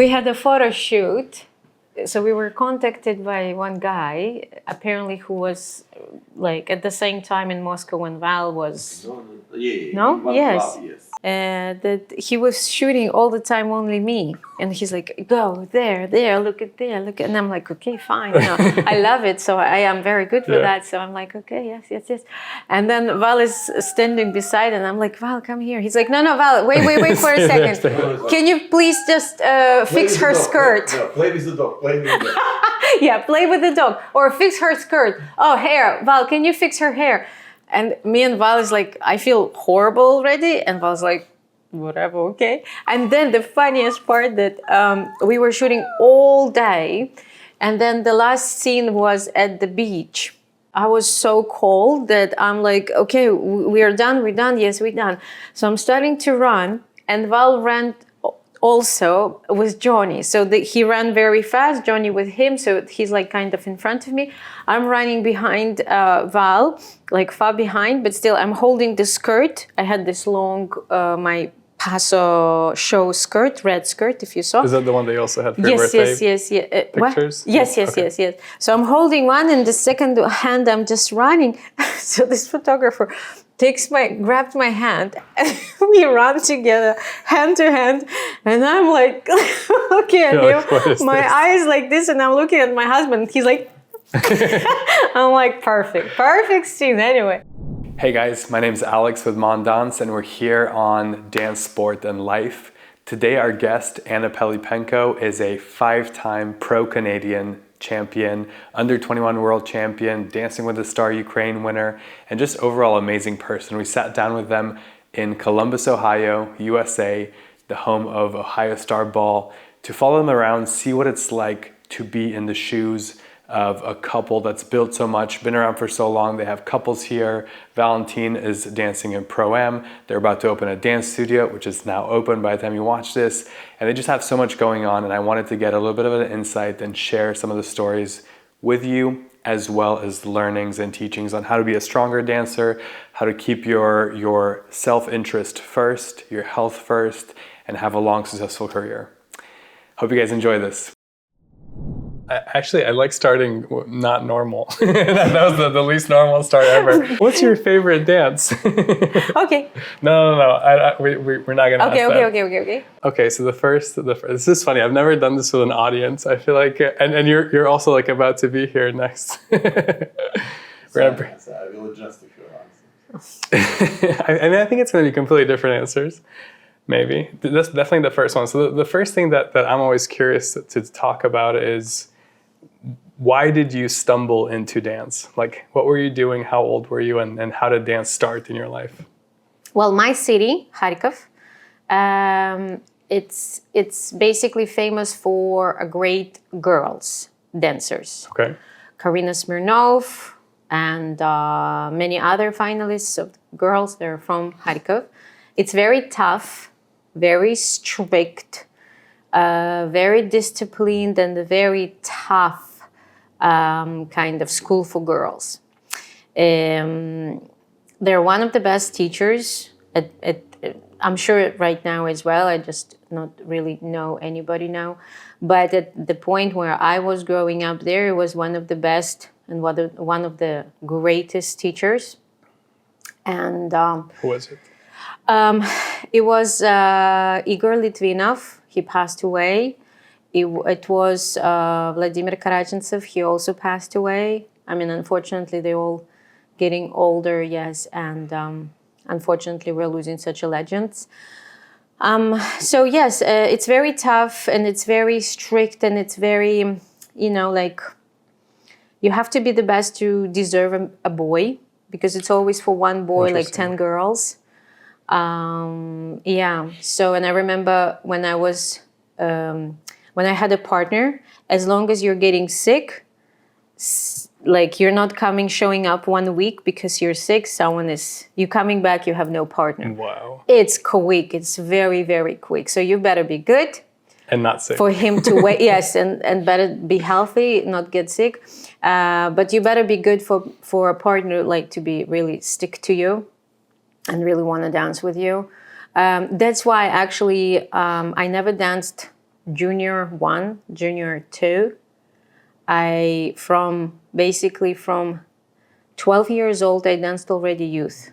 we had a photo shoot. So we were contacted by one guy, apparently, who was like at the same time in Moscow when Val was. No? Yes. That he was shooting all the time only me, and he's like, go there, look at there, look at, and I'm like, okay, fine, I love it, so I am very good with that, so I'm like, okay, yes, and then Val is standing beside, and I'm like, Val, come here. He's like, no, Val, wait for a second. Can you please just fix her skirt? No, play with the dog. Yeah, play with the dog or fix her skirt. Oh, hair, Val, can you fix her hair? And me and Val is like, I feel horrible already. And Val's like, whatever, okay. And then the funniest part that we were shooting all day. And then the last scene was at the beach. I was so cold that I'm like, okay, we're done. Yes, we're done. So I'm starting to run. And Val ran also with Johnny. So he ran very fast, Johnny with him. So he's like kind of in front of me. I'm running behind Val, like far behind, but still I'm holding the skirt. I had this long, my Paso show skirt, red skirt, if you saw. Is that the one that you also had for your birthday? Yes. Pictures? Yes. So I'm holding one, and the second hand I'm just running. So this photographer grabbed my hand, and we run together, hand to hand, and I'm like, looking at him, my eyes like this, and I'm looking at my husband, he's like, I'm like, perfect scene anyway. Hey guys, my name is Alex with Mondans, and we're here on Dance, Sport, and Life. Today our guest, Anna Pelypenko, is a 5-time pro-Canadian champion, under 21 world champion, Dancing with the Star Ukraine winner, and just overall amazing person. We sat down with them in Columbus, Ohio, USA, the home of Ohio Star Ball, to follow them around, see what it's like to be in the shoes of a couple that's built so much, been around for so long. They have couples here. Valentin is dancing in Pro-Am. They're about to open a dance studio, which is now open by the time you watch this. And they just have so much going on, and I wanted to get a little bit of an insight and share some of the stories with you, as well as learnings and teachings on how to be a stronger dancer, how to keep your self-interest first, your health first, and have a long, successful career. Hope you guys enjoy this. Actually, I like starting not normal. That was the least normal start ever. What's your favorite dance? Okay. No. We're not gonna. Okay. Okay, so the first. This is funny. I've never done this with an audience. I feel like, and you're also like about to be here next. I will adjust if your answer. I think it's gonna be completely different answers. Maybe that's definitely the first one. So the first thing that I'm always curious to talk about is, why did you stumble into dance? Like, what were you doing? How old were you? And how did dance start in your life? Well, my city, Kharkov, it's basically famous for a great girls dancers. Okay. Karina Smirnov and many other finalists of girls. They're from Kharkov. It's very tough, very strict, very disciplined, and very tough kind of school for girls. They're one of the best teachers I'm sure right now as well. I just not really know anybody now. But at the point where I was growing up there, it was one of the best and one of the greatest teachers. And who was it? It was Igor Litvinov. He passed away. It was Vladimir Karachintsev. He also passed away. I mean, unfortunately, they're all getting older, yes, and unfortunately, we're losing such a legend. So yes, it's very tough, and it's very strict, and it's very, like, you have to be the best to deserve a boy, because it's always for one boy, like 10 girls. Yeah. So, and I remember when I was, when I had a partner, as long as you're getting sick, like you're not showing up 1 week because you're sick, you coming back, you have no partner. Wow. It's quick. It's very, very quick. So you better be good. And not sick. For him to wait, yes, and better be healthy, not get sick. But you better be good for a partner, like to be really stick to you and really want to dance with you. That's why actually I never danced junior 1, junior 2. From 12 years old, I danced already youth.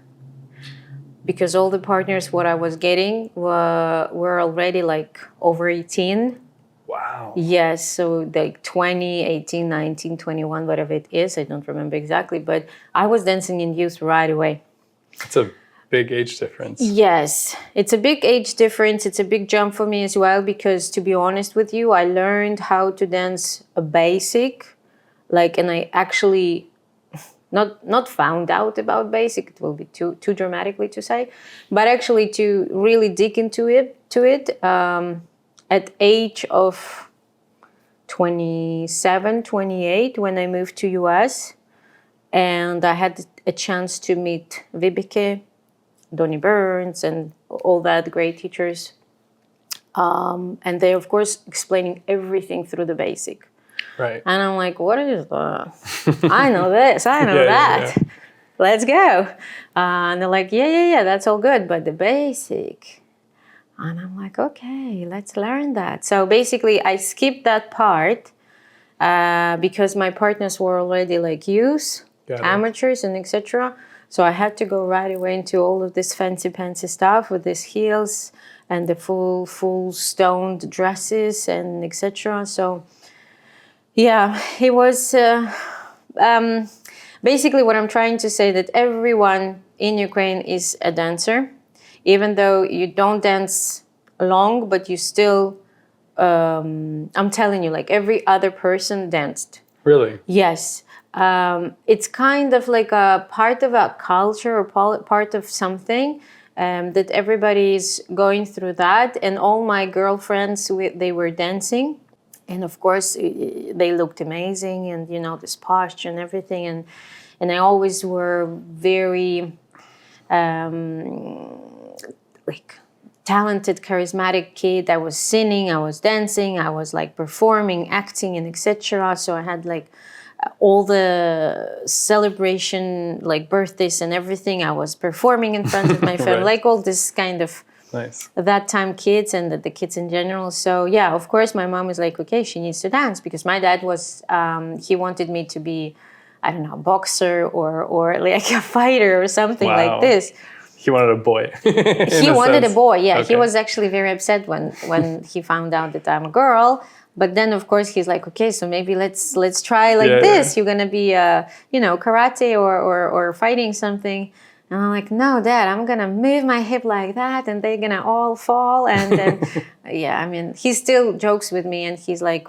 Because all the partners what I was getting were already like over 18. Wow. Yes, so like 20, 18, 19, 21, whatever it is. I don't remember exactly, but I was dancing in youth right away. It's a big age difference. Yes, it's a big age difference. It's a big jump for me as well because, to be honest with you, I learned how to dance a basic, and I actually not found out about basic. It will be too dramatically to say, but actually to really dig into it at age of 27, 28 when I moved to US, and I had a chance to meet Vibeke, Donnie Burns, and all that great teachers. And they, of course, explaining everything through the basic. Right. And I'm like, what is that? I know this, I know Yeah, that. yeah. Let's go. And they're like, yeah, that's all good, but the basic. And I'm like, okay, let's learn that. So basically, I skipped that part because my partners were already like youth, amateurs, and etc. So I had to go right away into all of this fancy stuff with these heels and the full stoned dresses and etc. So yeah, it was basically what I'm trying to say, that everyone in Ukraine is a dancer, even though you don't dance long, but you still, I'm telling you, like every other person danced. Really? Yes. It's kind of like a part of a culture or part of something that everybody is going through that. And all my girlfriends, they were dancing. And of course, they looked amazing, and this posture and everything. And I always were very talented, charismatic kid. I was singing, I was dancing, I was like performing, acting, and etc. So I had like all the celebration, like birthdays and everything. I was performing in front of my family, Right. like all this kind of Nice. that time kids and the kids in general. So yeah, of course, my mom was like, okay, she needs to dance, because my dad was, he wanted me to be, I don't know, a boxer or like a fighter or something Wow. like this. He wanted a boy. He wanted a boy, yeah. Okay. He was actually very upset when he found out that I'm a girl. But then, of course, he's like, okay, so maybe let's try like this. Yeah. You're gonna be, karate or fighting something. And I'm like, no, Dad, I'm gonna move my hip like that, and they're gonna all fall. And then, yeah, I mean, he still jokes with me, and he's like,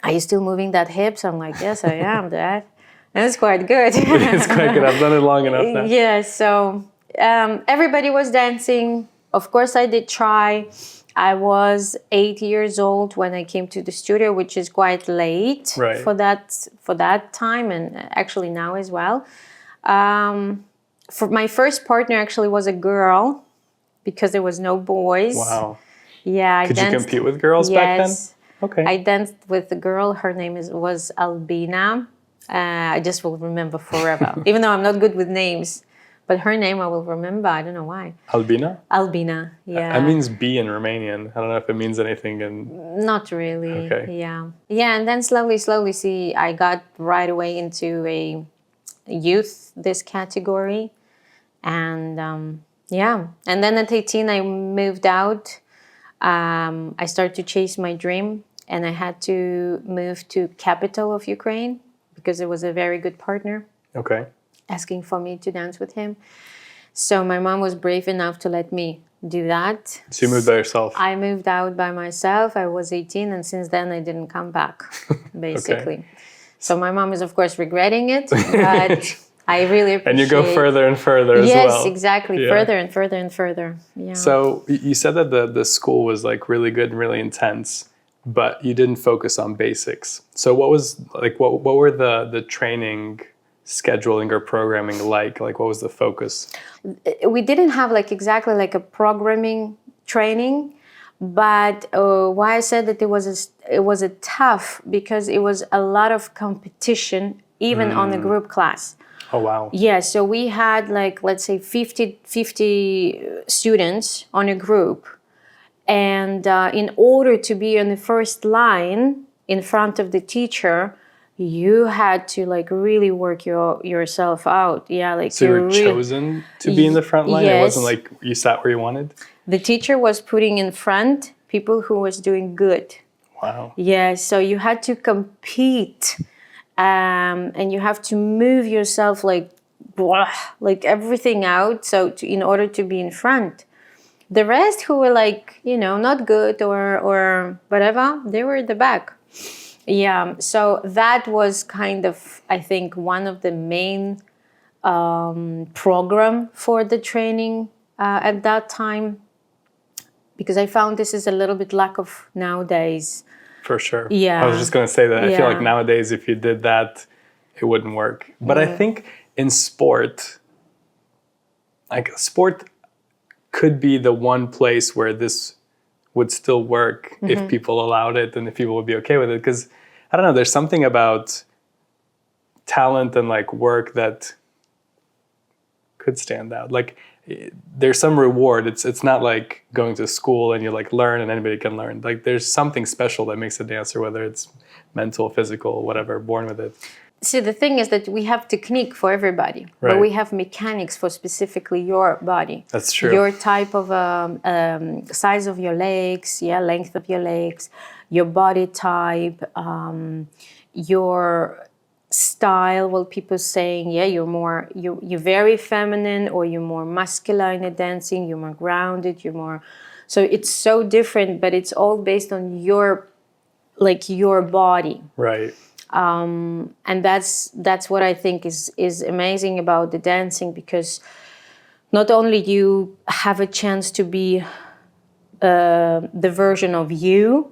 are you still moving that hip? So I'm like, yes, I am, Dad. And it's quite good. It's quite good. I've done it long enough now. Yeah, so everybody was dancing. Of course, I did try. I was 8 years old when I came to the studio, which is quite late Right. for that time, and actually now as well. For my first partner actually was a girl, because there was no boys. Wow. Yeah, Could you compete with girls back then? Yes. Okay. I danced with a girl. Her name was Albina. I just will remember forever, even though I'm not good with names. But her name I will remember. I don't know why. Albina? Albina, yeah. That means bee in Romanian. I don't know if it means anything in... Not really. Okay. Yeah. Yeah, and then slowly, see, I got right away into a youth, this category. And yeah. And then at 18, I moved out. I started to chase my dream. And I had to move to capital of Ukraine, because it was a very good partner. Okay. Asking for me to dance with him. So my mom was brave enough to let me do that. So you moved by yourself? I moved out by myself. I was 18, and since then I didn't come back, basically. Okay. So my mom is, of course, regretting it, but I really appreciate... And you go further and further as well. Yes, exactly. Yeah. Further and further and further. Yeah. So you said that the school was like really good and really intense, but you didn't focus on basics. So what was like, what were the training scheduling or programming like? Like, what was the focus? We didn't have like exactly like a programming training, but why I said that it was a tough, because it was a lot of competition, even on the group class. Oh, wow. Yeah, so we had like, let's say 50 students on a group. And in order to be on the first line in front of the teacher, you had to like really work yourself out. Yeah, like So you were chosen to be in the front line? It wasn't like you sat where you wanted? The teacher was putting in front people who was doing good. Wow. Yeah, so you had to compete, and you have to move yourself like everything out. So in order to be in front, the rest who were like, you know, not good or whatever, they were at the back. Yeah, so that was kind of, I think, one of the main program for the training at that time, because I found this is a little bit lack of nowadays. For sure. Yeah. I was just going to say that. I feel like nowadays, if you did that, it wouldn't work. But I think in sport, like sport could be the one place where this would still work if people allowed it and if people would be okay with it. Because, I don't know, there's something about talent and like work that could stand out. Like there's some reward. It's not like going to school and you like learn and anybody can learn. Like there's something special that makes a dancer, whether it's mental, physical, whatever, born with it. See, the thing is that we have technique for everybody, but we have mechanics for specifically your body. That's true. Your type of size of your legs, length of your legs, your body type, your style. Well, people saying, you're very feminine, or you're more masculine in dancing. You're more grounded. You're more. So it's so different, but it's all based on your body. Right. And that's what I think is amazing about the dancing, because not only you have a chance to be the version of you,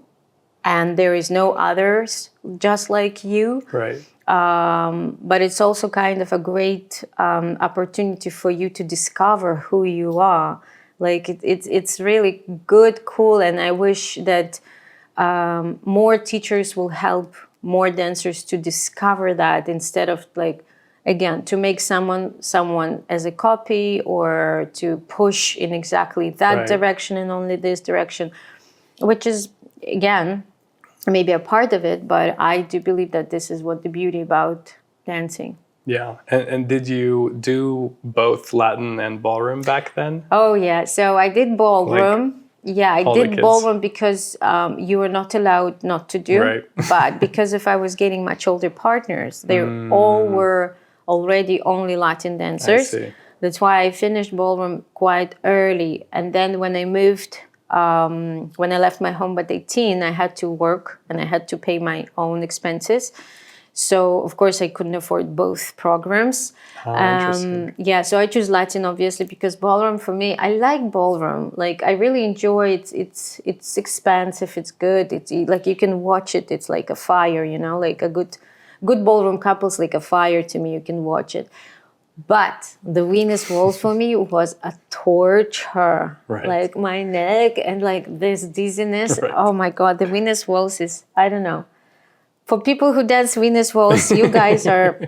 and there is no others just like you. Right. But it's also kind of a great opportunity for you to discover who you are. Like it's really good, cool, and I wish that more teachers will help more dancers to discover that, instead of like, again, to make someone as a copy, or to push in exactly that direction and only this direction, which is, again, maybe a part of it, but I do believe that this is what the beauty about dancing. Yeah. And did you do both Latin and ballroom back then? Oh, yeah. So I did ballroom. I did ballroom because you were not allowed not to do. Right. But because if I was getting much older partners, they all were already only Latin dancers. I see. That's why I finished ballroom quite early. And then when I moved, when I left my home at 18, I had to work and I had to pay my own expenses. So, of course, I couldn't afford both programs. Interesting. So I choose Latin, obviously, because ballroom, for me, I like ballroom. Like, I really enjoy it. It's expansive. It's good. It's like you can watch it. It's like a fire, you know, like a good ballroom couple's like a fire to me. You can watch it. But the Venus Waltz for me was a torture. Right. Like my neck and like this dizziness. Right. Oh my God, the Venus Waltz is, I don't know. For people who dance Venus Waltz, you guys are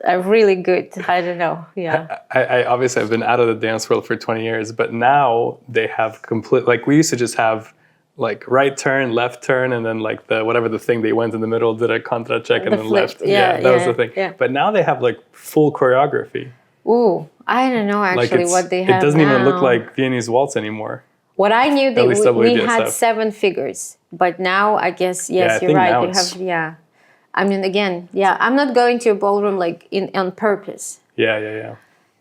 really good. I don't know. Yeah. I obviously have been out of the dance world for 20 years, but now they have like we used to just have like right turn, left turn, and then like the thing they went in the middle, did a contra check and then flip. left. That was the thing. Yeah. But now they have like full choreography. Ooh, I don't know actually what they have. It doesn't now. even look like Viennese waltz anymore. What I knew, that we had stuff. 7 figures, but now I guess, yes, you're right. You have, I mean, again, I'm not going to a ballroom like on purpose. Yeah.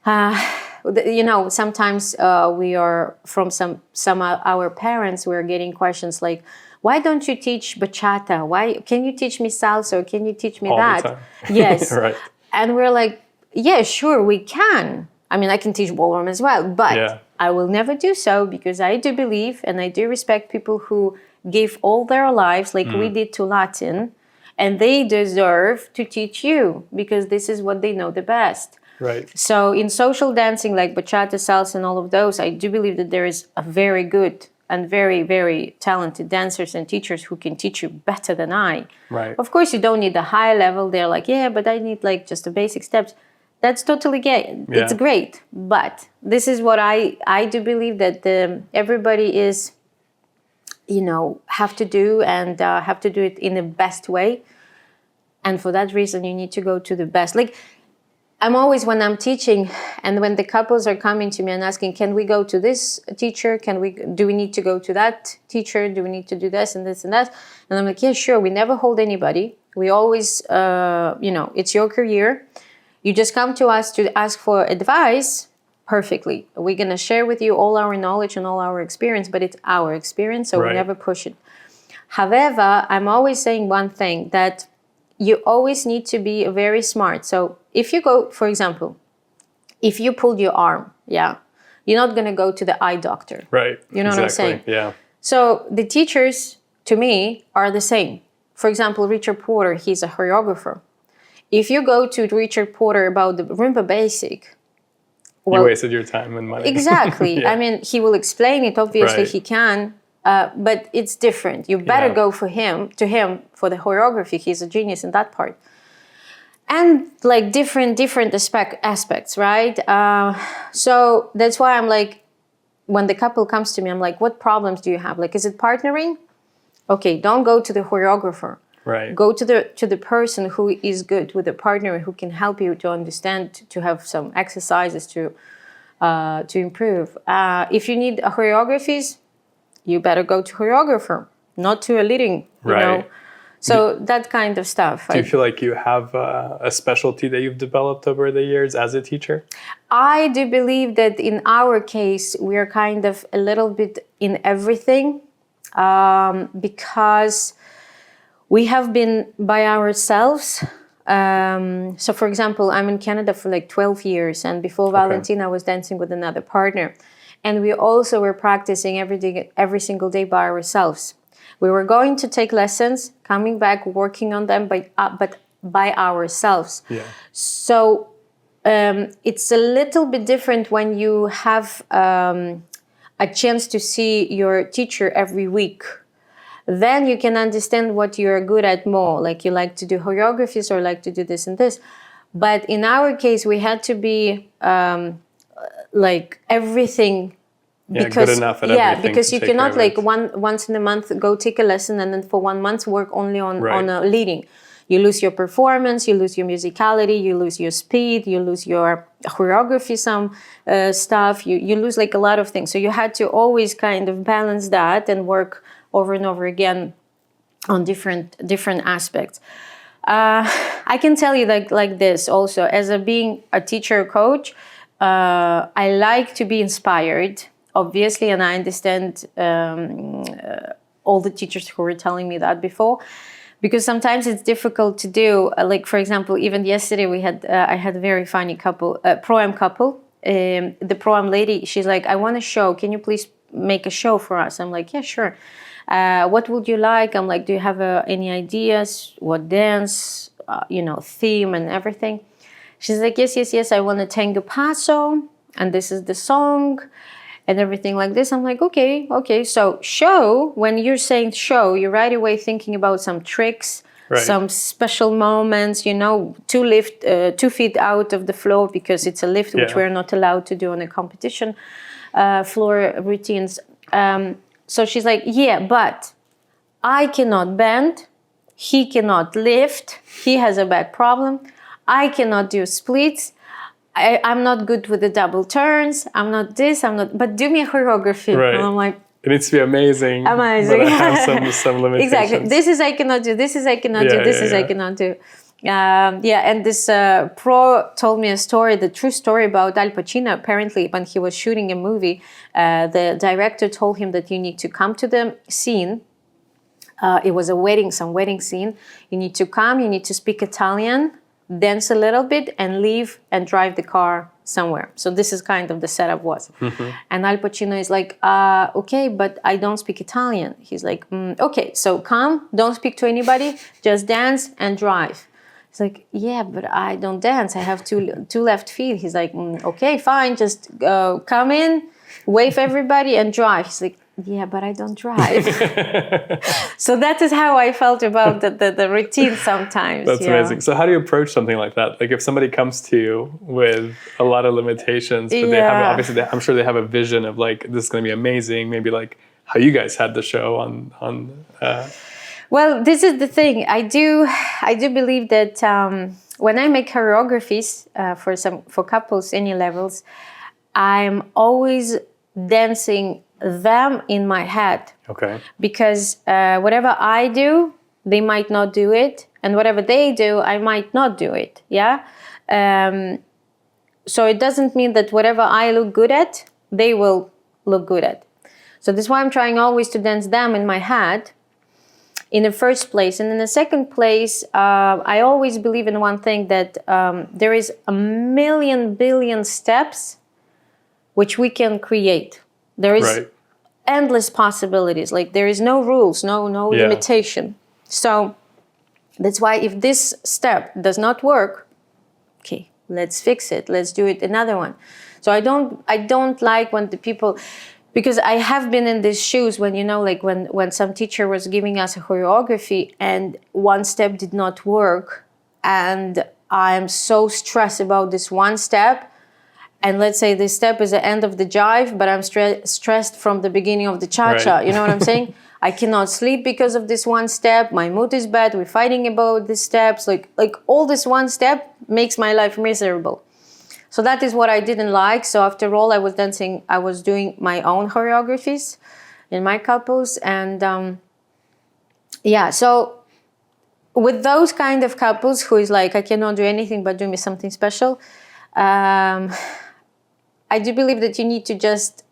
You know, sometimes we are from some our parents. We're getting questions like, "Why don't you teach bachata? Why can you teach me salsa? Or can you teach me All that?" the time. Yes, Right. And we're like, "Yeah, sure, we can." I mean, I can teach ballroom as well, but I will never do so, because I do believe and I do respect people who give all their lives, like we did to Latin, and they deserve to teach you, because this is what they know the best. Right. So in social dancing, like bachata, salsa, and all of those, I do believe that there is a very good and very, very talented dancers and teachers who can teach you better than I. Right. Of course, you don't need the high level. They're like, but I need like just the basic steps. That's totally gay. Yeah. It's great. But this is what I do believe, that everybody is have to do, and have to do it in the best way. And for that reason, you need to go to the best. Like, I'm always, when I'm teaching and when the couples are coming to me and asking, can we go to this teacher? Do we need to go to that teacher? Do we need to do this and this and that? And I'm like, yeah, sure. We never hold anybody. We always, it's your career. You just come to us to ask for advice. Perfectly. We're going to share with you all our knowledge and all our experience, but it's our experience, so we never push it. However, I'm always saying one thing, that you always need to be very smart. So if you go, for example, if you pulled your arm, you're not going to go to the eye doctor. Right. You know what I'm saying? Yeah. So the teachers, to me, are the same. For example, Richard Porter, he's a choreographer. If you go to Richard Porter about the rumba basic, you wasted your time and money. Exactly. I mean, he will explain it. Obviously, he can. But it's different. You better go to him for the choreography. He's a genius in that part. And like different aspects, right? So that's why I'm like, when the couple comes to me, I'm like, what problems do you have? Like, is it partnering? Okay, don't go to the choreographer. Right. Go to the person who is good with the partner, who can help you to understand, to have some exercises to improve. If you need choreographies, you better go to choreographer, not to a leading, you know. So that kind of stuff. Do you feel like you have a specialty that you've developed over the years as a teacher? I do believe that in our case, we are kind of a little bit in everything, because we have been by ourselves. So for example, I'm in Canada for like 12 years, and before Valentin, I was dancing with another partner. And we also were practicing every single day by ourselves. We were going to take lessons, coming back, working on them, but by ourselves. Yeah. So it's a little bit different when you have a chance to see your teacher every week. Then you can understand what you're good at more. Like, you like to do choreographies or like to do this and this. But in our case, we had to be like everything, because good enough at everything, because you cannot like once in a month go take a lesson and then for 1 month work only on leading. You lose your performance, you lose your musicality, you lose your speed, you lose your choreography, some stuff, you lose like a lot of things. So you had to always kind of balance that and work over and over again on different aspects. I can tell you like this also, as being a teacher coach, I like to be inspired, obviously, and I understand all the teachers who were telling me that before, because sometimes it's difficult to do. Like, for example, even yesterday I had a very funny couple, pro-am couple. The pro-am lady, she's like, I want a show. Can you please make a show for us? I'm like, yeah, sure. What would you like? I'm like, do you have any ideas? What dance, theme and everything? She's like, yes, I want a tango paso, and this is the song, and everything like this. I'm like, okay. So show, when you're saying show, you're right away thinking about some tricks, some special moments, 2 feet out of the floor, because it's a lift, which we're not allowed to do on a competition floor routines. So she's like, yeah, but I cannot bend, he cannot lift, he has a back problem, I cannot do splits, I'm not good with the double turns, I'm not this, but do me a choreography. Right. And I'm like, it needs to be amazing. But I have some limitations. Exactly. This is I cannot do, this is I cannot do, this is I cannot do. And this pro told me a story, the true story about Al Pacino. Apparently, when he was shooting a movie, the director told him that you need to come to the scene. It was some wedding scene. You need to come, you need to speak Italian, dance a little bit, and leave and drive the car somewhere. So this is kind of the setup was. Mm-hmm. And Al Pacino is like, okay, but I don't speak Italian. He's like, okay, so come, don't speak to anybody, just dance and drive. He's like, yeah, but I don't dance. I have two left feet. He's like, okay, fine, just come in, wave everybody and drive. He's like, yeah, but I don't drive. So that is how I felt about the routine sometimes. That's amazing. So how do you approach something like that? Like, if somebody comes to you with a lot of limitations, but they have, obviously, I'm sure they have a vision of like, this is going to be amazing. Maybe like, how you guys had the show on. Well, this is the thing. I do believe that when I make choreographies for couples, any levels, I'm always dancing them in my head. Okay. Because whatever I do, they might not do it, and whatever they do, I might not do it. Yeah. So it doesn't mean that whatever I look good at, they will look good at. So that's why I'm trying always to dance them in my head in the first place. And in the second place, I always believe in one thing, that there is a million billion steps which we can create. There is endless possibilities. Like there is no rules, no limitation. So that's why if this step does not work, okay, let's fix it. Let's do it another one. So I don't like when the people, because I have been in these shoes when, you know, like when some teacher was giving us a choreography and one step did not work, and I'm so stressed about this one step. And let's say this step is the end of the jive, but I'm stressed from the beginning of the cha-cha. Right. You know what I'm saying? I cannot sleep because of this one step. My mood is bad. We're fighting about these steps. Like all this one step makes my life miserable. So that is what I didn't like. So after all, I was dancing. I was doing my own choreographies in my couples. And yeah, so with those kind of couples who is like, I cannot do anything but do me something special, I do believe that you need to just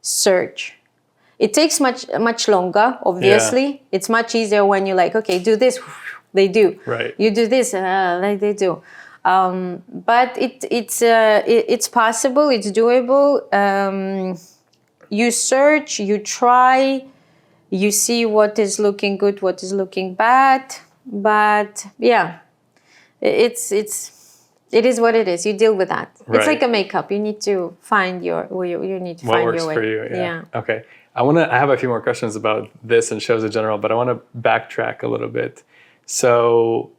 search. It takes much longer, obviously. Yeah. It's much easier when you're like, okay, do this, they do. Right. You do this, like they do. But it's possible, it's doable. You search, you try, you see what is looking good, what is looking bad. But yeah, it is what it is. You deal with that. Right. It's like a makeup. You need to find you need to what find works your way. For you. Yeah. Okay. I have a few more questions about this and shows in general, but I want to backtrack a little bit. So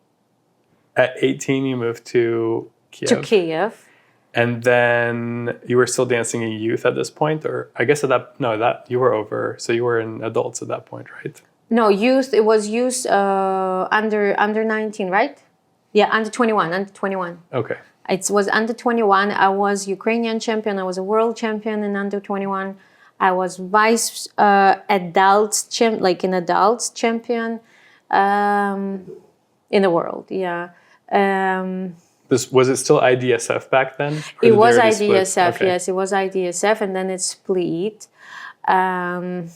at 18, you moved to Kiev. To Kiev. And then you were still dancing in youth at this point, or I guess that you were over. So you were in adults at that point, right? No, youth. It was youth under 19, right? Yeah, under 21. Okay. It was under 21. I was Ukrainian champion. I was a world champion in under 21. I was vice adults champion in the world. Yeah. Was it still IDSF back then? It was IDSF. Okay. Yes, it was IDSF, and then it split. Then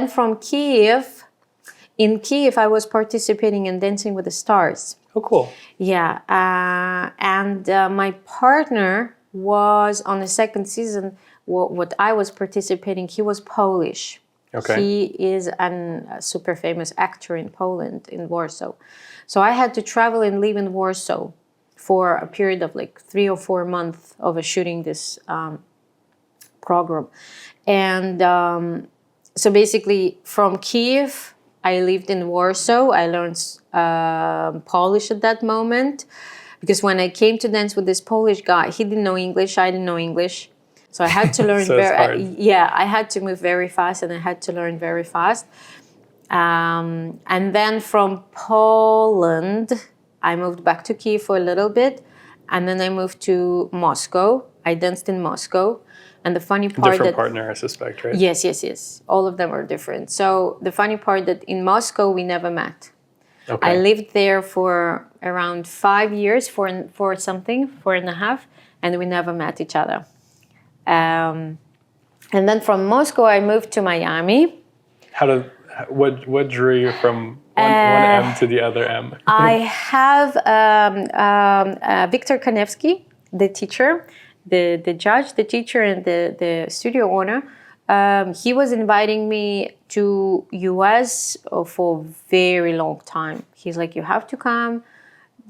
from Kiev. In Kiev, I was participating in Dancing with the Stars. Oh, cool. Yeah, and my partner was on the second season. What I was participating, he was Polish. Okay. He is a super famous actor in Poland, in Warsaw. So I had to travel and live in Warsaw for a period of like 3 or 4 months of shooting this program. And so basically from Kiev, I lived in Warsaw. I learned Polish at that moment, because when I came to dance with this Polish guy, he didn't know English, I didn't know English. So I had to learn I had to move very fast, and I had to learn very fast. And then from Poland, I moved back to Kiev for a little bit, and then I moved to Moscow. I danced in Moscow. And the funny part different partner, I suspect, right? Yes. All of them are different. So the funny part that in Moscow we never met. Okay. I lived there for around 5 years, 4.5, and we never met each other. And then from Moscow I moved to Miami. What drew you from one M to the other M? I have Viktor Kanevsky, the teacher. The judge, the teacher, and the studio owner, he was inviting me to US for a very long time. He's like, you have to come,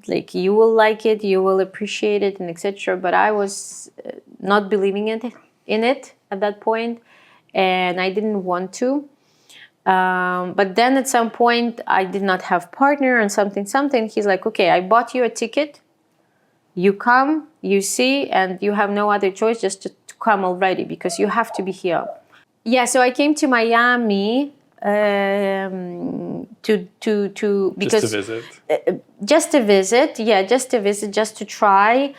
like you will like it, you will appreciate it, and etc. But I was not believing in it at that point, and I didn't want to. But then at some point, I did not have partner and something. He's like, okay, I bought you a ticket. You come, you see, and you have no other choice just to come already, because you have to be here. Yeah, so I came to Miami because Just to visit. just to visit, just to try,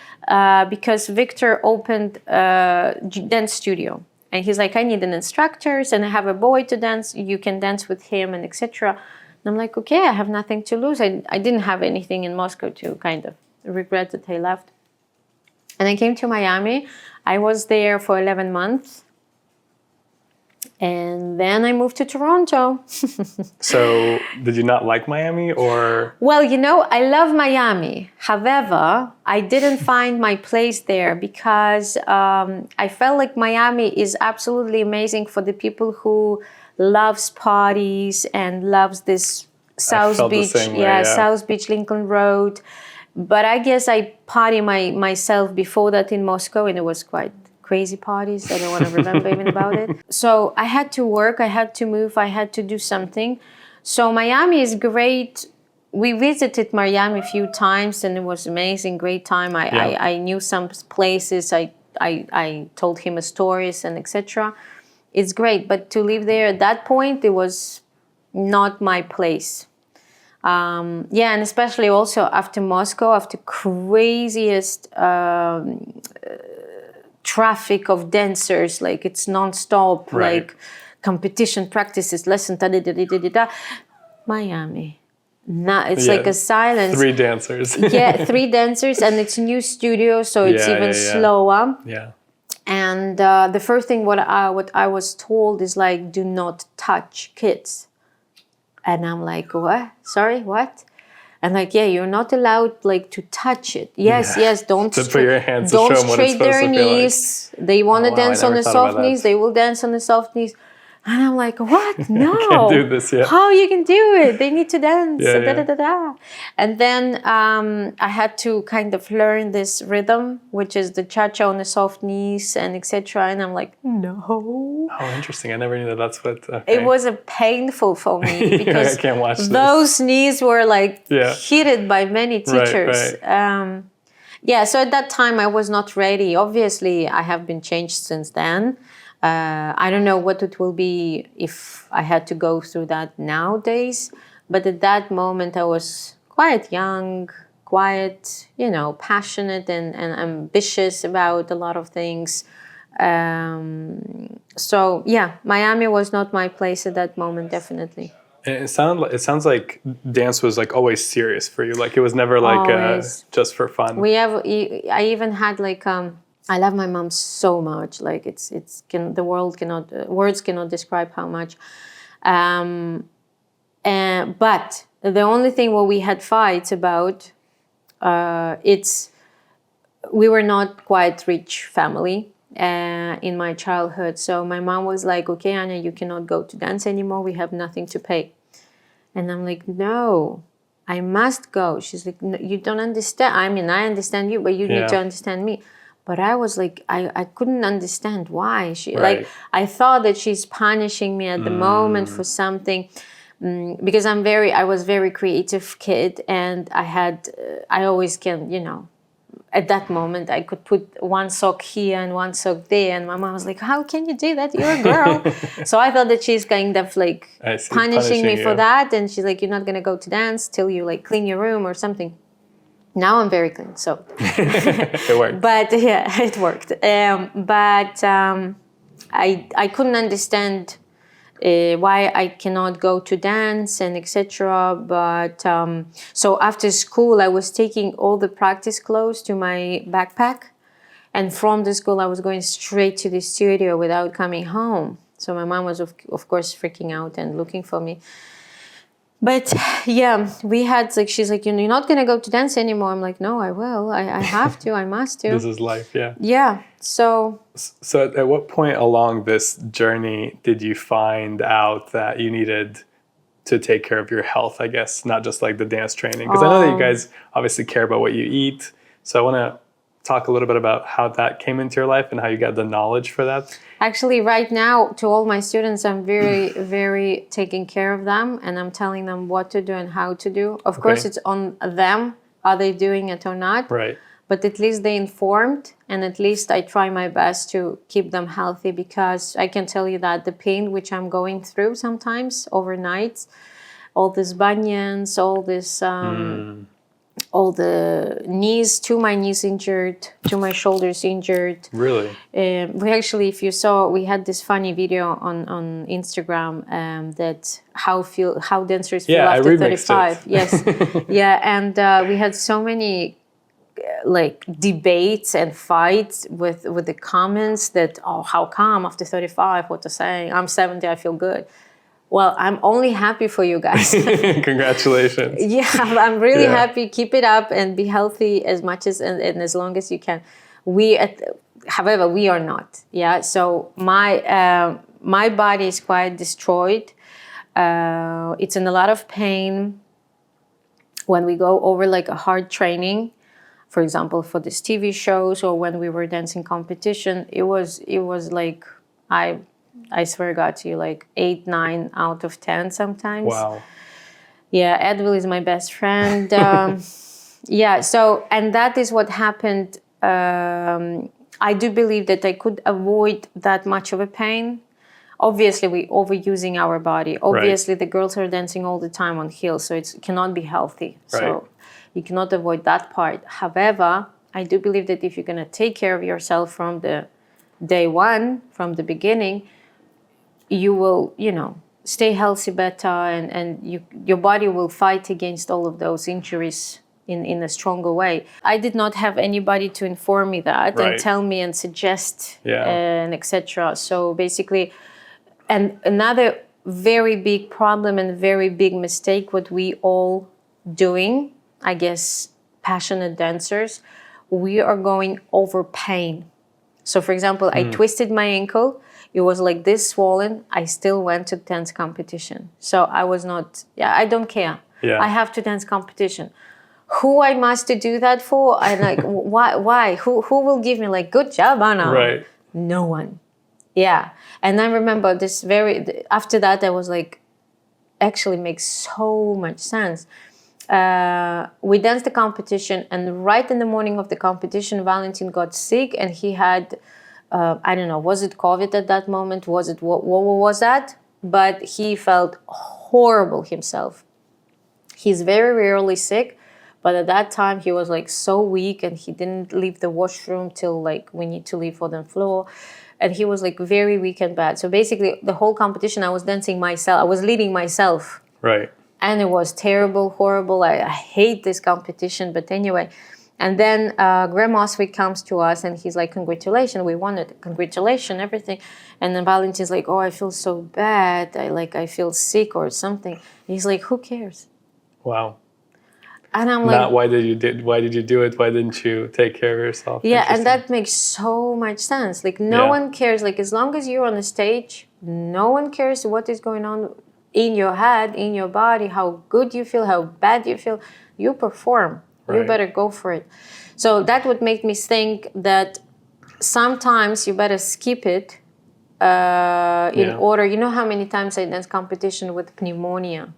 because Victor opened a dance studio, and he's like, I need an instructor, and I have a boy to dance. You can dance with him, and etc. And I'm like, okay, I have nothing to lose. I didn't have anything in Moscow to kind of regret that I left. And I came to Miami. I was there for 11 months. And then I moved to Toronto. So did you not like Miami or? Well, you know, I love Miami. However, I didn't find my place there because I felt like Miami is absolutely amazing for the people who loves parties and loves this South Beach, South Beach, Lincoln Road. But I guess I party myself before that in Moscow, and it was quite crazy parties. I don't want to remember even about it. So I had to work, I had to move, I had to do something. So Miami is great. We visited Miami a few times and it was amazing, great time. I knew some places, I told him stories and etc. It's great, but to live there at that point, it was not my place. And especially also after Moscow, after craziest traffic of dancers, like it's non-stop, like competition practices, lesson, Miami. It's like a silence. 3 dancers. 3 dancers, and it's new studio, so it's even slower. Yeah. And the first thing what I was told is like, do not touch kids. And I'm like, what? Sorry, what? And like, you're not allowed like to touch it. Yes, don't to put your hands don't to show them what it's straight their supposed to feel knees. They want to dance on the soft knees. that. They will dance on the soft knees. And I'm like, what? No. Can't do this yet. How you can do it? They need to dance. Yeah. And then I had to kind of learn this rhythm, which is the cha-cha on the soft knees and etc. And I'm like, no. Oh, interesting. I never knew that that's what... Okay. It was painful for me because I can't watch this. Those knees were like hit by many teachers. Right. So at that time I was not ready. Obviously, I have been changed since then. I don't know what it will be if I had to go through that nowadays. But at that moment, I was quite young, quite, passionate and ambitious about a lot of things. Miami was not my place at that moment, definitely. And it sounds like dance was like always serious for you. Like it was never like just for fun. I even had like... I love my mom so much. Like words cannot describe how much. But the only thing what we had fights about, we were not quite rich family in my childhood. So my mom was like, okay, Anya, you cannot go to dance anymore. We have nothing to pay. And I'm like, no, I must go. She's like, no, you don't understand. I mean, I understand you, but you need to understand me. But I was like, I couldn't understand why. Like, I thought that she's punishing me at the moment for something. Because I was very creative kid. And I always can, at that moment, I could put one sock here and one sock there. And my mom was like, how can you do that? You're a girl. So I thought that she's kind of like punishing me for that. And she's like, you're not going to go to dance till you like clean your room or something. Now I'm very clean, so it worked. But it worked. I couldn't understand why I cannot go to dance and etc. But so after school, I was taking all the practice clothes to my backpack, and from the school, I was going straight to the studio without coming home. So my mom was of course freaking out and looking for me. But we had like, she's like, you're not going to go to dance anymore. I'm like, no, I will. I have to. I must to. This is life, yeah. Yeah. So at what point along this journey did you find out that you needed to take care of your health, I guess, not just like the dance training? Because I know that you guys obviously care about what you eat. So I want to talk a little bit about how that came into your life and how you got the knowledge for that. Actually, right now, to all my students, I'm very, very taking care of them, and I'm telling them what to do and how to do. Of course, it's on them, are they doing it or not? Right. but at least they informed, and at least I try my best to keep them healthy, because I can tell you that the pain which I'm going through sometimes overnight, all these bunions, all this, all the knees, to my knees injured, to my shoulders injured. Really? We actually, if you saw, we had this funny video on Instagram that how dancers feel I after remixed 35. it. Yes, yeah, and we had so many like debates and fights with the comments that, oh, how come after 35? What to say? I'm 70, I feel good. Well, I'm only happy for you guys. Congratulations. Yeah, I'm really happy. Keep it up and be healthy as much as and as long as you can. However, we are not. Yeah, so my body is quite destroyed. It's in a lot of pain when we go over like a hard training. For example, for these TV shows, or when we were dancing competition, it was like I swear God to you, like 8, 9 out of 10 sometimes. Wow. Yeah, Edwin is my best friend. Yeah, so, and that is what happened. I do believe that I could avoid that much of a pain. Obviously, we overusing our body. Obviously, the girls are dancing all the time on heels, so it cannot be healthy. So you cannot avoid that part. However, I do believe that if you're going to take care of yourself from the day one, from the beginning, you will, stay healthy better, and your body will fight against all of those injuries in a stronger way. I did not have anybody to inform me that and tell me and suggest and etc. So basically, and another very big problem and very big mistake what we all doing, I guess, passionate dancers, we are going over pain. So for example, I twisted my ankle. It was like this swollen. I still went to dance competition. So I was not, I don't care. I have to dance competition. Who I must to do that for? I like, why? Who will give me like, good job, Anna? Right. No one. Yeah. And I remember this after that, I was like, actually makes so much sense. We danced the competition, and right in the morning of the competition, Valentin got sick, and he had, I don't know, was it COVID at that moment? Was it, what was that? But he felt horrible himself. He's very rarely sick, but at that time he was like so weak, and he didn't leave the washroom till like we need to leave for the floor. And he was like very weak and bad. So basically the whole competition I was dancing myself. I was leading myself. Right. And it was terrible, horrible. I hate this competition. But anyway, and then Graham Oswick comes to us and he's like, congratulations, we won it. Congratulations, everything. And then Valentin's like, oh, I feel so bad. I feel sick or something. And he's like, who cares? Wow. And I'm Not like, why did you do it? Why didn't you take care of yourself? yeah, and that makes so much sense. Like no one cares. Like as long as you're on the stage, no one cares what is going on in your head, in your body, how good you feel, how bad you feel. You perform. You better go for it. So that would make me think that sometimes you better skip it in order. You know how many times I dance competition with pneumonia?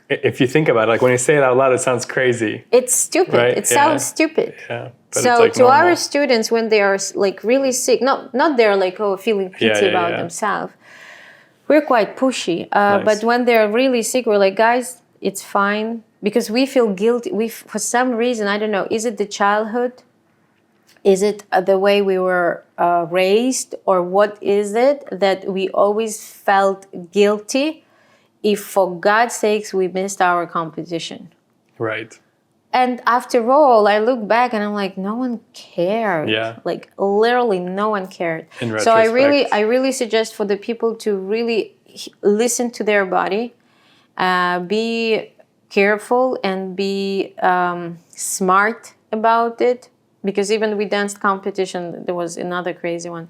If you think about it, like when you say it out loud, it sounds crazy. It's stupid. Right? It sounds stupid. Yeah. But So it's like to normal. our students, when they are like really sick, not they're like feeling pity about themselves, we're quite pushy. But when they're really sick, we're like, guys, it's fine, because we feel guilty. We for some reason, I don't know, is it the childhood? Is it the way we were raised, or what is it that we always felt guilty if for God's sakes we missed our competition? Right. And after all, I look back and I'm like, no one cared. Yeah. Like literally no one cared. In So I retrospect. really suggest for the people to really listen to their body, be careful and be smart about it. Because even we danced competition, there was another crazy one.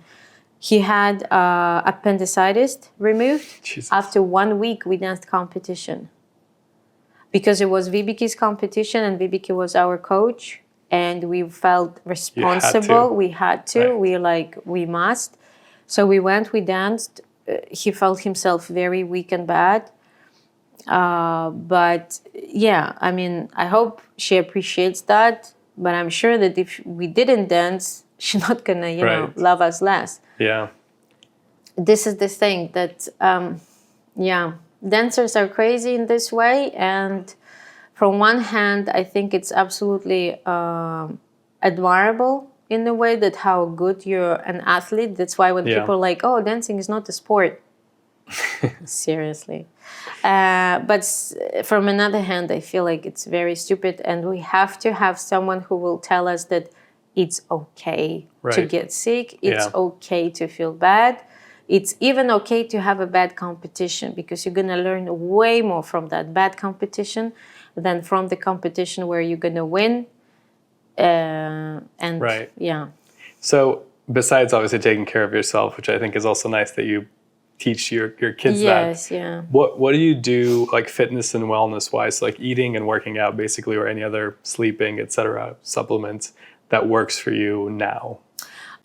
He had appendicitis removed. Jesus. After 1 week, we danced competition. Because it was Vibeke's competition and Vibeke was our coach, and we felt responsible. We had to. Right. We must. So we went, we danced. He felt himself very weak and bad. But yeah, I mean, I hope she appreciates that, but I'm sure that if we didn't dance, she's not gonna, Right. love us less. Yeah. This is the thing that, yeah, dancers are crazy in this way. And from one hand, I think it's absolutely admirable in the way that how good you're an athlete. That's why when Yeah. people are like, oh, dancing is not a sport. Seriously. From another hand, I feel like it's very stupid, and we have to have someone who will tell us that it's okay to Right. get sick. It's Yeah. okay to feel bad. It's even okay to have a bad competition, because you're going to learn way more from that bad competition than from the competition where you're going to win. And Right. yeah. So besides obviously taking care of yourself, which I think is also nice that you teach your kids Yes, that. yeah. What do you do like fitness and wellness wise, like eating and working out basically, or any other sleeping, etc. supplements that works for you now?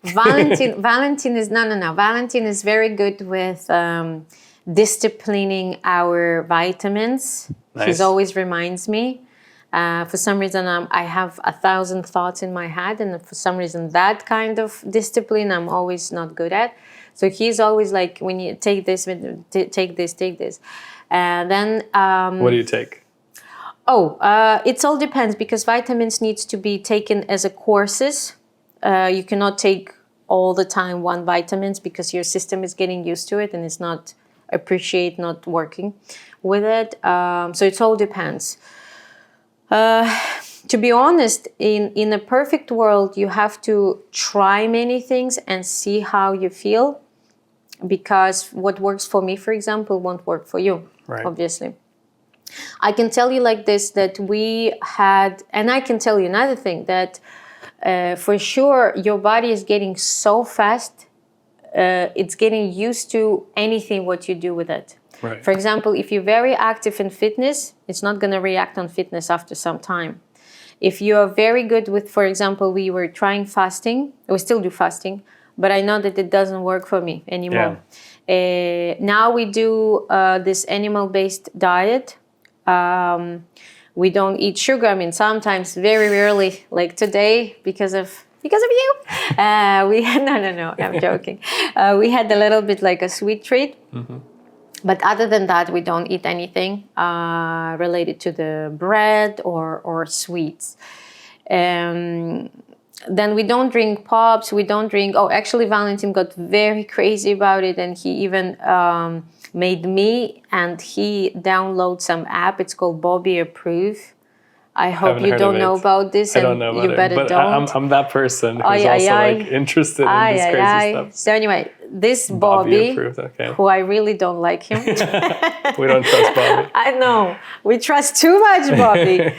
Valentin is no. Valentin is very good with disciplining our vitamins. Nice. He always reminds me. For some reason, I have 1,000 thoughts in my head, and for some reason, that kind of discipline I'm always not good at. So he's always like, when you take this, take this. And then What do you take? It all depends, because vitamins needs to be taken as a courses. You cannot take all the time one vitamins, because your system is getting used to it and it's not not working with it. So it all depends. To be honest, in a perfect world, you have to try many things and see how you feel, because what works for me, for example, won't work for you, Right. obviously. I can tell you like this, that we had, and I can tell you another thing, that for sure your body is getting so fast, it's getting used to anything what you do with it. Right. For example, if you're very active in fitness, it's not going to react on fitness after some time. If you are very good with, for example, we were trying fasting, we still do fasting, but I know that it doesn't work for me anymore. Now we do this animal-based diet. We don't eat sugar. I mean, sometimes very rarely, like today, because of you. We had, no, I'm joking. We had a little bit like a sweet treat. Mm-hmm. But other than that, we don't eat anything related to the bread or sweets. Then we don't drink pops. We don't drink. Oh, actually, Valentin got very crazy about it, and he even made me, and he downloaded some app. It's called Bobby Approve. I hope you don't know about this, I and don't know about you better it, but don't. I'm that person who's Ay, also ay, like interested in this crazy stuff. So anyway, this Bobby Bobby, approved, okay. who I really don't like him. We don't trust Bobby. I know. We trust too much Bobby.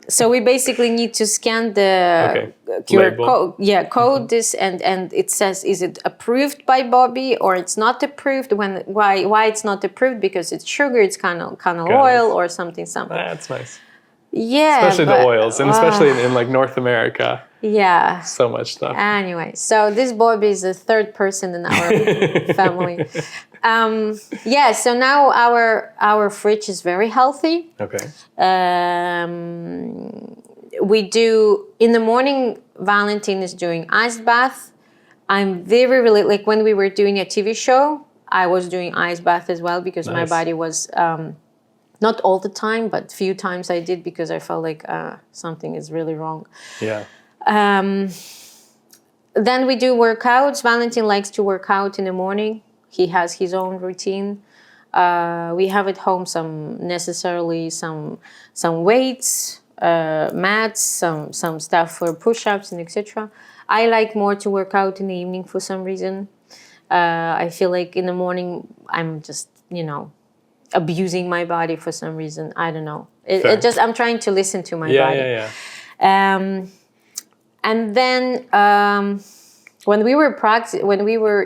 So we basically need to scan the QR Label. code. Yeah, code this, and it says, is it approved by Bobby or it's not approved? Why it's not approved? Because it's sugar, it's kind of oil or something. That's nice. Yeah. Especially the oils, and especially in like North America. Yeah. So much stuff. Anyway, so this Bobby is the third person in our family. So now our fridge is very healthy. Okay. We do, in the morning, Valentin is doing ice bath. I'm really, like when we were doing a TV show, I was doing ice bath as well, because my body was, not all the time, but few times I did, because I felt like something is really wrong. Yeah. Then we do workouts. Valentin likes to work out in the morning. He has his own routine. We have at home some weights, mats, some stuff for push-ups and etc. I like more to work out in the evening for some reason. I feel like in the morning I'm just, abusing my body for some reason. I don't know. I'm trying to listen to my body. Yeah. And then when we were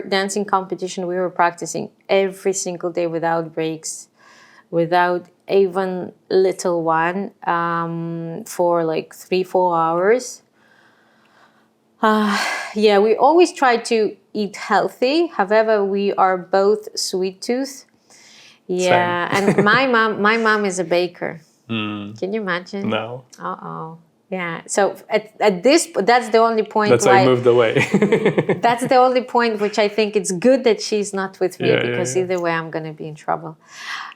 dancing competition, we were practicing every single day without breaks, without even little one, for like 3-4 hours. We always try to eat healthy. However, we are both sweet tooth. Yeah, and my mom is a baker. Can you imagine? No. Uh-oh. Yeah. So at this, that's the only point. That's why I moved away. That's the only point which I think it's good that she's not with me, because yeah. either way I'm going to be in trouble.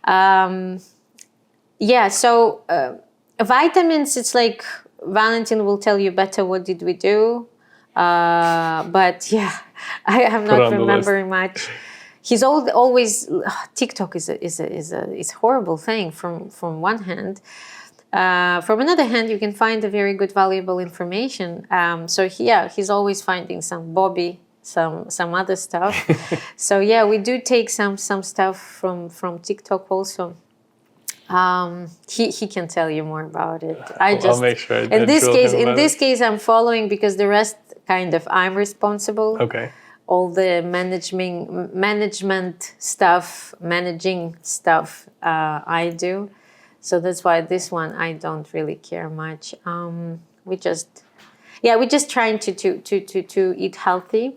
So vitamins, it's like Valentin will tell you better what did we do. But yeah, I am not remembering much. He's always TikTok is a horrible thing from one hand. From another hand, you can find a very good, valuable information. He's always finding some Bobby, some other stuff. So yeah, we do take some stuff from TikTok also. He can tell you more about it. I'll make sure. In this case, I'm following, because the rest kind of I'm responsible. Okay. All the management stuff, managing stuff, I do. So that's why this one I don't really care much. We're just trying to eat healthy.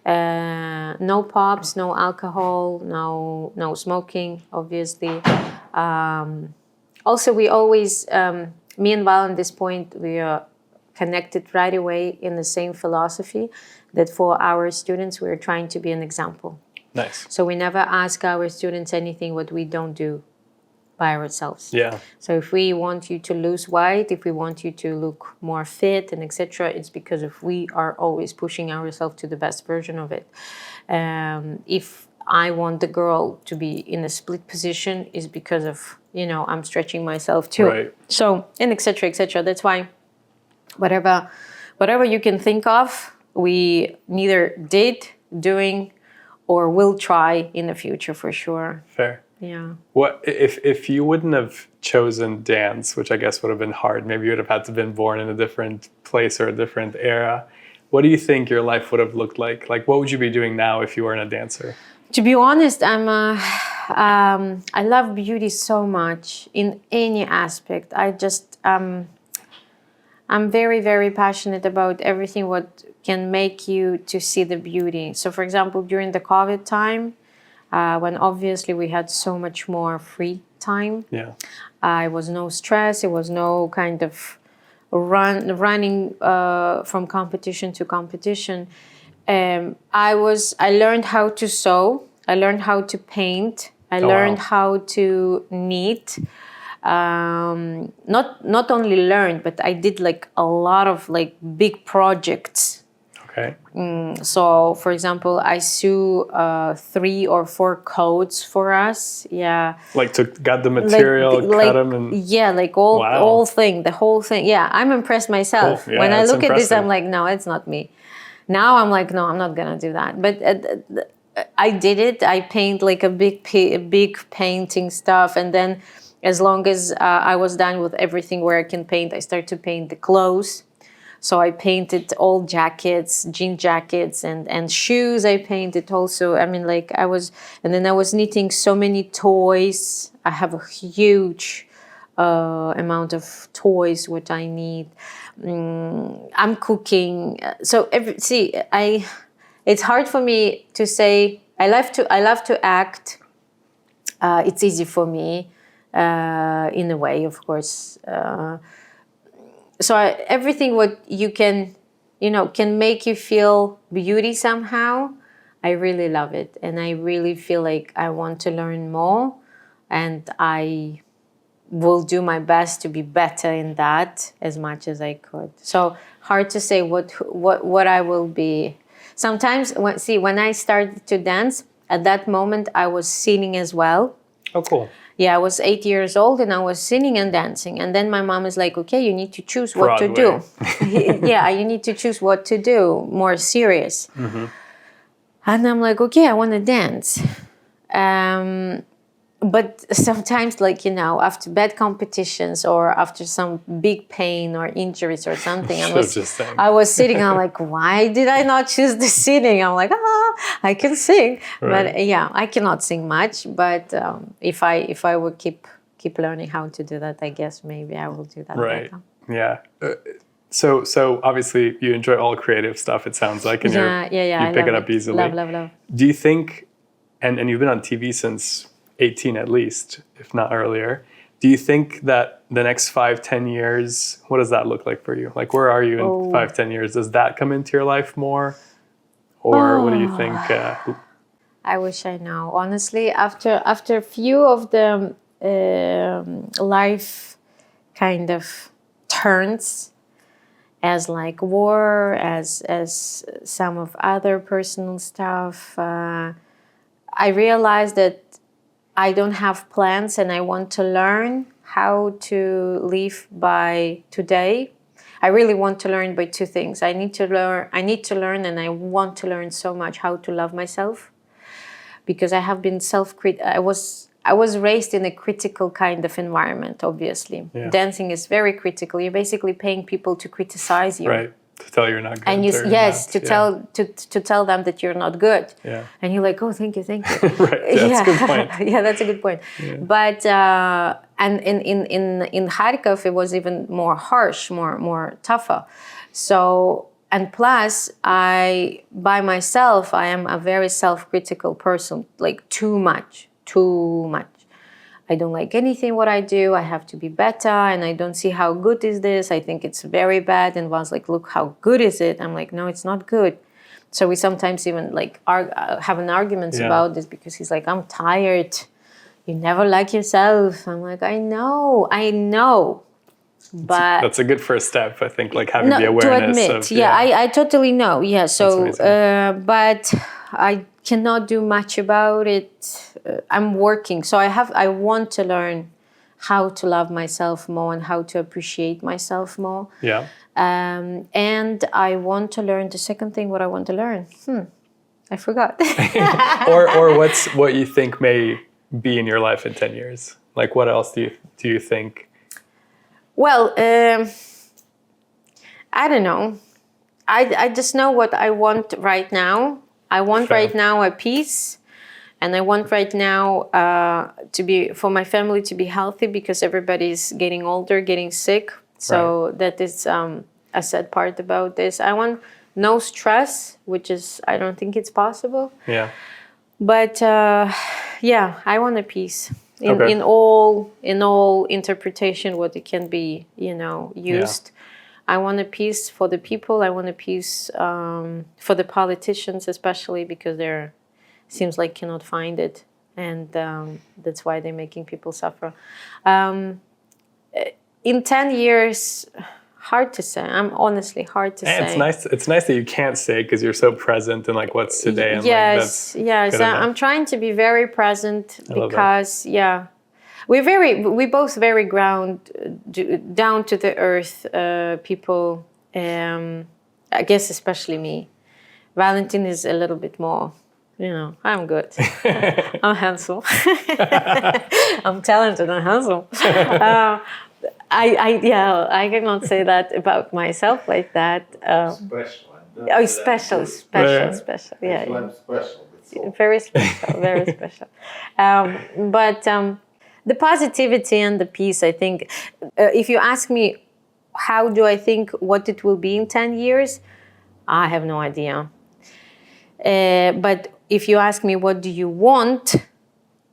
No pops, no alcohol, no smoking, obviously. Also, we always, me and Val at this point, we are connected right away in the same philosophy that for our students, we're trying to be an example. Nice. So we never ask our students anything what we don't do by ourselves. Yeah. So if we want you to lose weight, if we want you to look more fit and etc., it's because of we are always pushing ourselves to the best version of it. If I want the girl to be in a split position, is because of, I'm stretching myself too. Right. So, and etc., etc. That's why whatever you can think of, we neither did, doing, or will try in the future for sure. Fair. Yeah. What if you wouldn't have chosen dance, which I guess would have been hard? Maybe you would have had to have been born in a different place or a different era. What do you think your life would have looked like? Like, what would you be doing now if you weren't a dancer? To be honest, I love beauty so much in any aspect. I'm very, very passionate about everything what can make you to see the beauty. So, for example, during the COVID time, when obviously we had so much more free time, it was no stress. It was no kind of running from competition to competition. I learned how to sew. I learned how to paint. I learned how to knit. Not only learned, but I did like a lot of like big projects. Okay. So, for example, I sew 3 or 4 coats for us. Yeah. Like got the material, cut them, and the whole thing. Yeah, I'm impressed myself. Cool. Yeah, when I look impressive. at this, I'm like, no, it's not me. Now I'm like, no, I'm not gonna do that. But I did it. I paint like a big painting stuff, and then as long as I was done with everything where I can paint, I started to paint the clothes. So I painted all jackets, jean jackets, and shoes. I painted also. I mean, like I was knitting so many toys. I have a huge amount of toys what I need. I'm cooking. So it's hard for me to say. I love to act. It's easy for me in a way, of course. So everything what you can make you feel beauty somehow, I really love it. And I really feel like I want to learn more, and I will do my best to be better in that as much as I could. So hard to say what I will be. Sometimes when I started to dance, at that moment I was singing as well. Oh, cool. Yeah, I was 8 years old and I was singing and dancing. And then my mom is like, okay, you need to choose what to do. Yeah, you need to choose what to do, more serious. Mm-hmm. And I'm like, okay, I want to dance. But sometimes, after bad competitions or after some big pain or injuries or something, I was sitting, I'm like, why did I not choose the singing? I'm like, I can sing. Right. But yeah, I cannot sing much. But if I would keep learning how to do that, I guess maybe I will do that right. better. Yeah. So obviously you enjoy all creative stuff, it sounds like. And you pick it up easily. Love. Do you think, and you've been on TV since 18 at least, if not earlier, Do you think that the next 5-10 years, what does that look like for you? Like, where are you in 5-10 years? Does that come into your life more? Or what do you think? I wish I know. Honestly, after a few of the life kind of turns, as like war, as some of other personal stuff, I realized that I don't have plans and I want to learn how to live by today. I really want to learn by two things. I need to learn and I want to learn so much how to love myself, because I have been I was raised in a critical kind of environment, obviously. Yeah. Dancing is very critical. You're basically paying people to criticize you. Right. To tell you're not good. And to tell them that you're not good. Yeah. And you're like, oh, thank you. Right. That's a good point. Yeah, that's a good point. Yeah. But and in Kharkov it was even more harsh, more tougher. So, and plus I am a very self-critical person, like too much. I don't like anything what I do. I have to be better, and I don't see how good is this. I think it's very bad. And was like, look, how good is it? I'm like, no, it's not good. So we sometimes even like have an arguments about this, because he's like, I'm tired. You never like yourself. I'm like, I know. But that's a good first step, I think, like having the awareness to admit, I totally know. Yeah. So, but I cannot do much about it. I'm working, so I want to learn how to love myself more and how to appreciate myself more. Yeah. And I want to learn the second thing. What I want to learn? I forgot. or what you think may be in your life in 10 years? Like, what else do you think? Well, I don't know. I just know what I want right now. I want right now a peace, and I want right now for my family to be healthy, because everybody's getting older, getting sick. So that is a sad part about this. I want no stress, which is, I don't think it's possible. Yeah. But I want a peace. In all interpretation, what it can be, used. I want a peace for the people. I want a peace for the politicians, especially because they're seems like cannot find it, and that's why they're making people suffer. In 10 years, hard to say. I'm honestly hard to say. It's nice that you can't say, because you're so present in like what's today. And yes. I'm trying to be very present, because we both very down to the earth people. I guess especially me. Valentin is a little bit more. I'm good. I'm handsome. I'm talented and handsome. I cannot say that about myself like that. Special. Yeah. Special. Very special. Very special. But the positivity and the peace, I think, if you ask me, how do I think what it will be in 10 years? I have no idea. But if you ask me, what do you want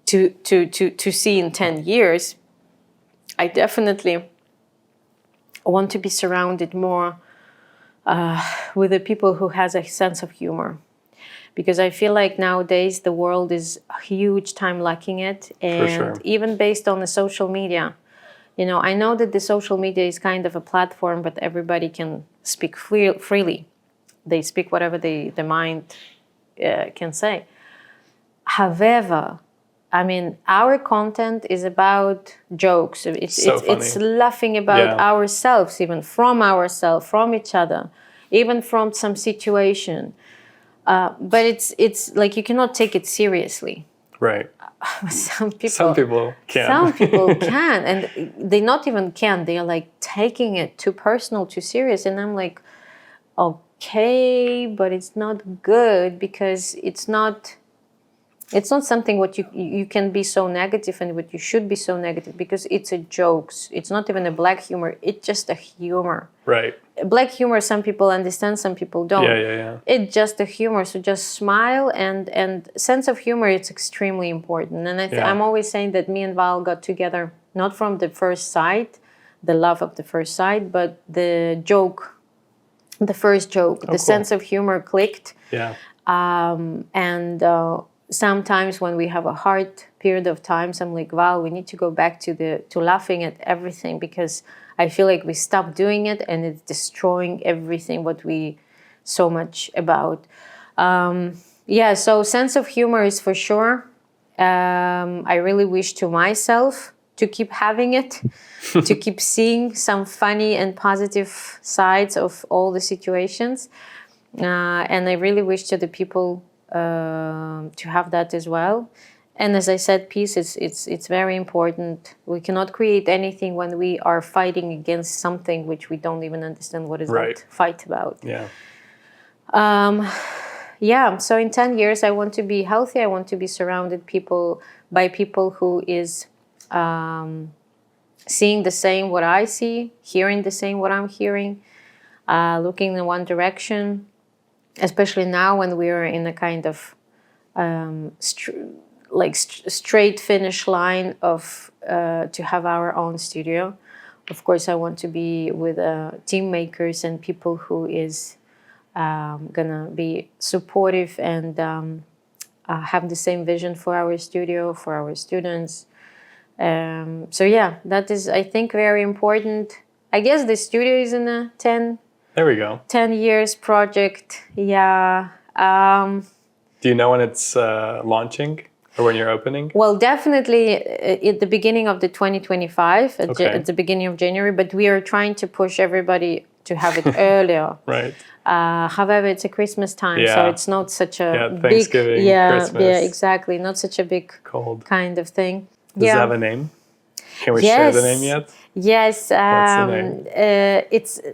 to see in 10 years? I definitely want to be surrounded more with the people who has a sense of humor, because I feel like nowadays the world is a huge time lacking it, and even based on the social media. I know that the social media is kind of a platform, but everybody can speak freely. They speak whatever the mind can say. However, I mean, our content is about jokes. It's laughing about ourselves, even from ourselves, from each other, even from some situation. But it's like you cannot take it seriously. Right. Some people can. Some people can, and they not even can. They are like taking it too personal, too serious, and I'm like, okay, but it's not good, because it's not something what you can be so negative, and what you should be so negative, because it's a jokes. It's not even a black humor. It's just a humor. Right. Black humor, some people understand, some people don't. Yeah. It's just a humor. So just smile, and sense of humor, it's extremely important. And I'm always saying that me and Val got together not from the first sight, the love of the first sight, but the joke, the first joke, the sense of humor clicked. Yeah. And sometimes when we have a hard period of times, I'm like, Val, we need to go back to laughing at everything, because I feel like we stopped doing it and it's destroying everything what we so much about. So sense of humor is for sure. I really wish to myself to keep having it, to keep seeing some funny and positive sides of all the situations. And I really wish to the people to have that as well. And as I said, peace, it's very important. We cannot create anything when we are fighting against something which we don't even understand what is that fight about. So in 10 years, I want to be healthy. I want to be surrounded by people who is seeing the same what I see, hearing the same what I'm hearing, looking in one direction, especially now when we are in a kind of straight finish line of to have our own studio. Of course, I want to be with team makers and people who is gonna be supportive and have the same vision for our studio, for our students. That is, I think, very important. I guess the studio is in a 10 years project. Do you know when it's launching or when you're opening? Well, definitely at the beginning of the 2025, at the beginning of January, but we are trying to push everybody to have it earlier. Right. However, it's a Christmas time, so it's not such a Thanksgiving, big, Christmas. Yeah, exactly. Not such a big cold kind of thing. Does it have a name? Can we share the name yet? Yes. What's the name?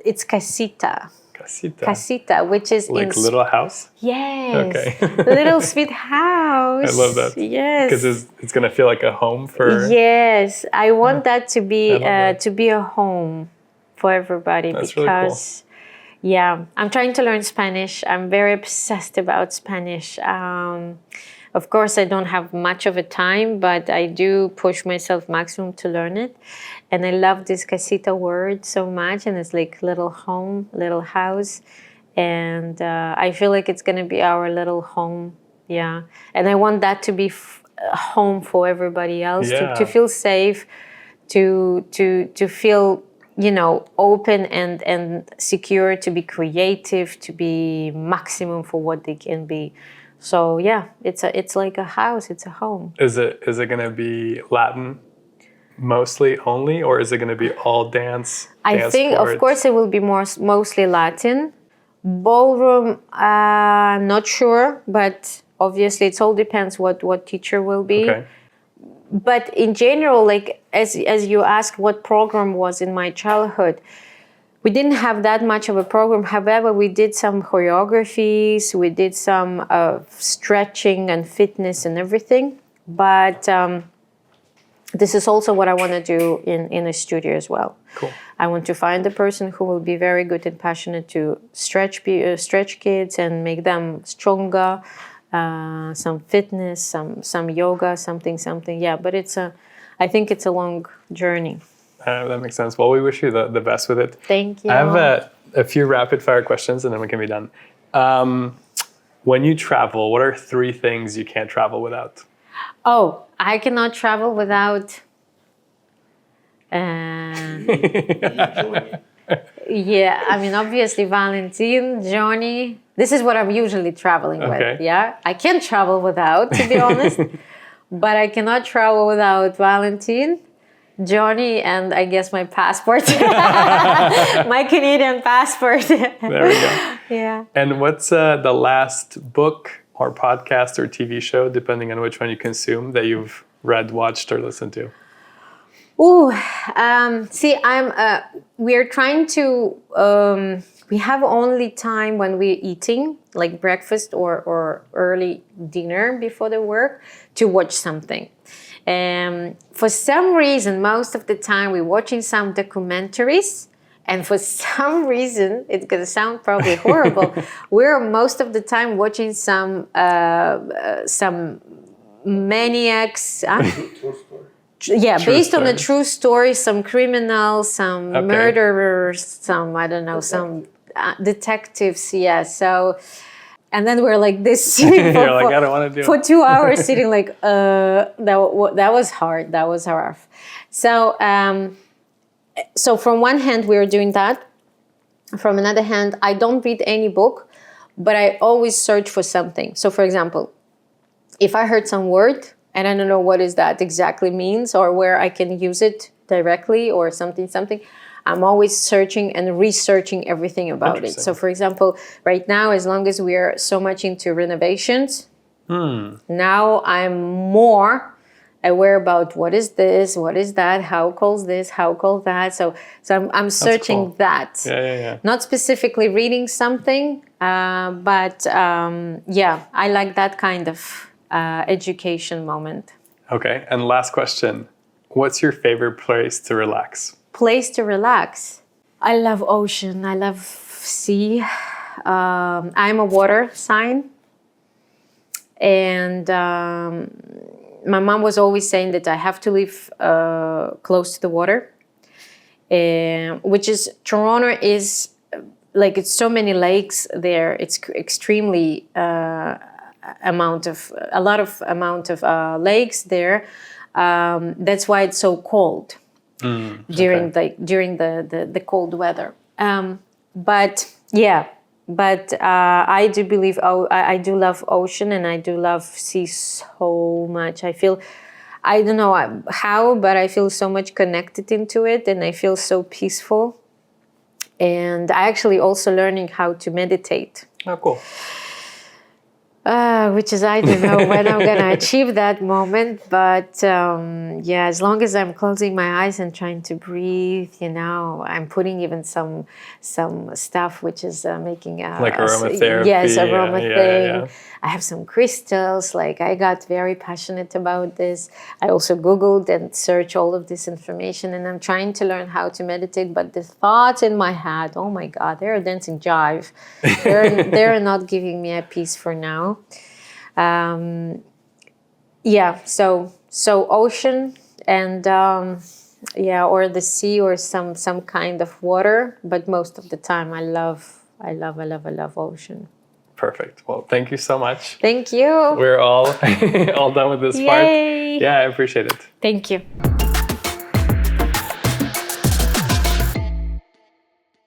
It's Casita. Casita. Casita, which is like little house? Yes. Okay. Little sweet house. I love that. Yes. Because it's gonna feel like a home for. Yes, I want that to be a home for everybody. That's because. Really cool. Yeah, I'm trying to learn Spanish. I'm very obsessed about Spanish. Of course, I don't have much of a time, but I do push myself maximum to learn it. And I love this casita word so much. And it's like little home, little house. And I feel like it's going to be our little home. Yeah. And I want that to be a home for everybody else, to feel safe, to feel, open and secure, to be creative, to be maximum for what they can be. So it's like a house, it's a home. Is it going to be Latin mostly only, or is it going to be all dance? I think, of course, it will be mostly Latin. Ballroom, not sure, but obviously it all depends what teacher will be. Okay. But in general, like as you asked what program was in my childhood, we didn't have that much of a program. However, we did some choreographies, we did some stretching and fitness and everything. But this is also what I want to do in a studio as well. Cool. I want to find a person who will be very good and passionate to stretch kids and make them stronger. Some fitness, some yoga, something. Yeah, but I think it's a long journey. That makes sense. Well, we wish you the best with it. Thank you. I have a few rapid fire questions and then we can be done. When you travel, what are 3 things you can't travel without? Oh, I cannot travel without... obviously Valentin, Johnny. This is what I'm usually traveling with. Yeah, I can't travel without, to be honest. But I cannot travel without Valentin, Johnny, and I guess my passport. My Canadian passport. There we go. Yeah. And what's the last book or podcast or TV show, depending on which one you consume, that you've read, watched, or listened to? We're trying to, we have only time when we're eating, like breakfast or early dinner before the work, to watch something. For some reason, most of the time we're watching some documentaries, and for some reason, it's going to sound probably horrible, we're most of the time watching some maniacs. Yeah, True based on a stories. true story, some criminals, some Okay. murderers, some, I don't know, some detectives. Yeah, so, and then we're like this sitting You're like, I don't want to do for it. 2 hours sitting like, that was hard. That was rough. So, so from one hand, we're doing that. From another hand, I don't read any book, but I always search for something. So for example, if I heard some word and I don't know what is that exactly means or where I can use it directly or something, I'm always searching and researching everything about it. Interesting. So for example, right now, as long as we are so much into renovations, now I'm more aware about what is this, what is that, how calls this, how calls that. So I'm searching cool. that. Yeah. Not specifically reading something, but yeah, I like that kind of education moment. Okay, and last question. What's your favorite place to relax? Place to relax. I love ocean. I love sea. I'm a water sign. And my mom was always saying that I have to live close to the water. Which is, Toronto is, like, it's so many lakes there. It's extremely a lot of lakes there. That's why it's so cold during the cold weather. But I do believe, I do love ocean and I do love sea so much. I feel, I don't know how, but I feel so much connected into it and I feel so peaceful. And I actually also learning how to meditate. Oh, cool. Which is, I don't know when I'm going to achieve that moment. But yeah, as long as I'm closing my eyes and trying to breathe, you know, I'm putting even some stuff which is making Like aromatherapy. Yes, aroma thing. Yeah. I have some crystals. Like, I got very passionate about this. I also Googled and searched all of this information, and I'm trying to learn how to meditate. But the thoughts in my head, oh my God, they're dancing jive. They're not giving me a peace for now. Yeah, so ocean and yeah, or the sea or some kind of water. But most of the time, I love ocean. Perfect. Well, thank you so much. Thank you. We're all done with this Yay. part. Yeah, I appreciate it. Thank you.